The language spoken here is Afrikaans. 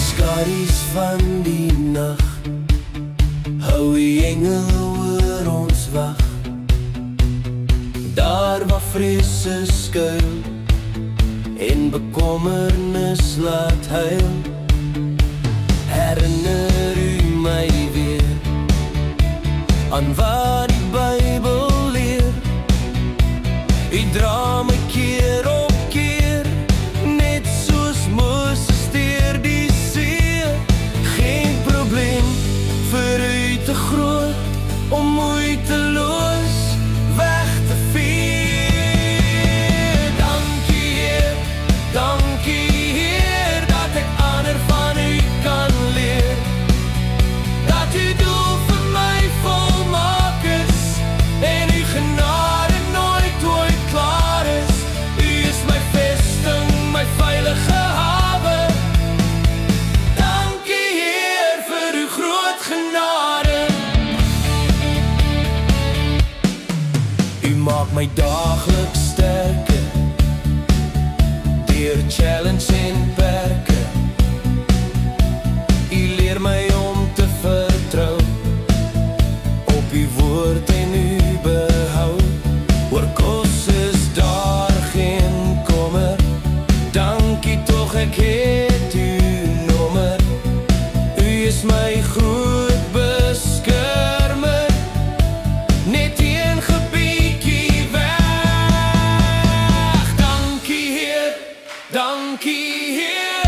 Skaries van die nacht, hou die engel oor ons wag. Daar waar vrese skuil en bekommernis laat huil, herinner u my weer aan wat die Bybel leer. U dra my keer op keer, net soos Moses deur die see. Geen probleem vir u te groot om moeiteloos weg te vier. Dankie Heer, dat ek ander van u kan leer, dat u doel vir my volmaak is en u genade nooit ooit klaar is. U is my vesting, my veilige hawe. Dankie Heer vir uw groot genade. U maak my daagliks sterker deur challenge en perke. U leer my om te vertrou op u woord en u behou. Oor kos is daar geen kommer, dankie tog ek het u nommer. U is my groot beskermer, net een gebiekie weg. Dankie Heer, dankie Heer.